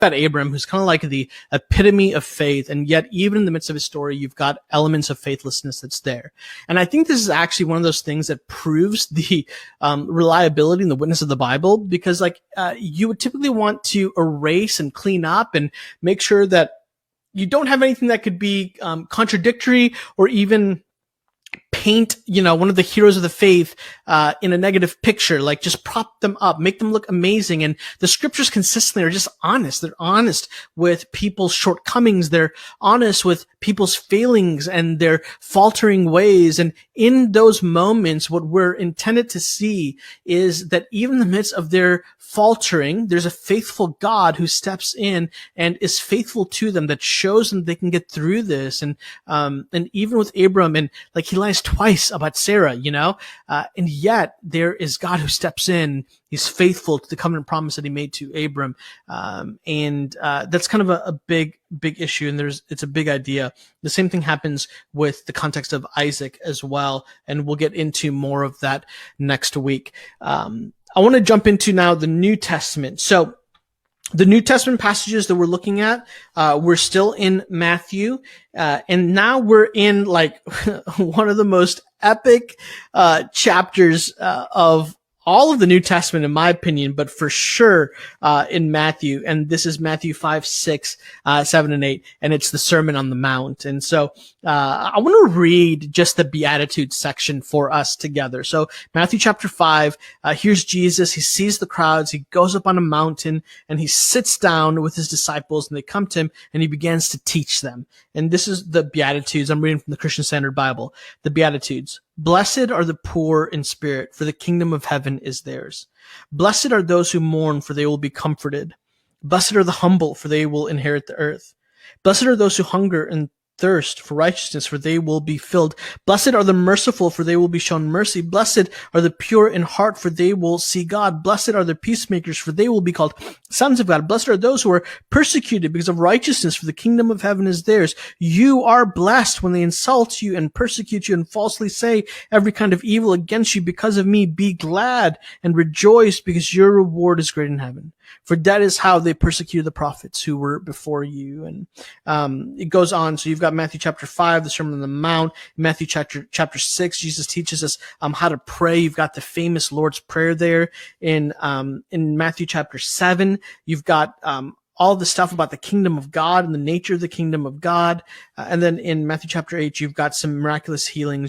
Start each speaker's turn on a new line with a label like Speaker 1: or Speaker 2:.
Speaker 1: about Abram, who's kind of like the epitome of faith, and yet even in the midst of his story, you've got elements of faithlessness that's there. And I think this is actually one of those things that proves the reliability and the witness of the Bible, because you would typically want to erase and clean up and make sure that you don't have anything that could be contradictory or even paint, one of the heroes of the faith in a negative picture, like just prop them up, make them look amazing. And the scriptures consistently are just honest. They're honest with people's shortcomings. They're honest with people's failings and their faltering ways. And in those moments, what we're intended to see is that even in the midst of their faltering, there's a faithful God who steps in and is faithful to them, that shows them they can get through this. And even with Abram, and he lies twice about Sarah, and yet there is God who steps in. He's faithful to the covenant promise that he made to Abram. And that's kind of a big issue. And it's a big idea. The same thing happens with the context of Isaac as well. And we'll get into more of that next week. I want to jump into now the New Testament. So the New Testament passages that we're looking at, we're still in Matthew, and now we're in one of the most epic chapters of all of the New Testament, in my opinion, but for sure in Matthew. And this is Matthew 5, 6, 7, and 8, and it's the Sermon on the Mount. And so I want to read just the Beatitudes section for us together. So Matthew chapter 5, here's Jesus. He sees the crowds. He goes up on a mountain, and he sits down with his disciples, and they come to him, and he begins to teach them. And this is the Beatitudes. I'm reading from the Christian Standard Bible. The Beatitudes. Blessed are the poor in spirit, for the kingdom of heaven is theirs. Blessed are those who mourn, for they will be comforted. Blessed are the humble, for they will inherit the earth. Blessed are those who hunger and thirst for righteousness, for they will be filled. Blessed are the merciful, for they will be shown mercy. Blessed are the pure in heart, for they will see God. Blessed are the peacemakers, for they will be called sons of God. Blessed are those who are persecuted because of righteousness, for the kingdom of heaven is theirs. You are blessed when they insult you and persecute you and falsely say every kind of evil against you because of me. Be glad and rejoice, because your reward is great in heaven. For that is how they persecuted the prophets who were before you. And it goes on. So you've got Matthew chapter 5, the Sermon on the Mount. Matthew chapter 6, Jesus teaches us how to pray. You've got the famous Lord's Prayer there. In Matthew chapter 7, you've got all the stuff about the kingdom of God and the nature of the kingdom of God. And then in Matthew chapter 8, you've got some miraculous healings.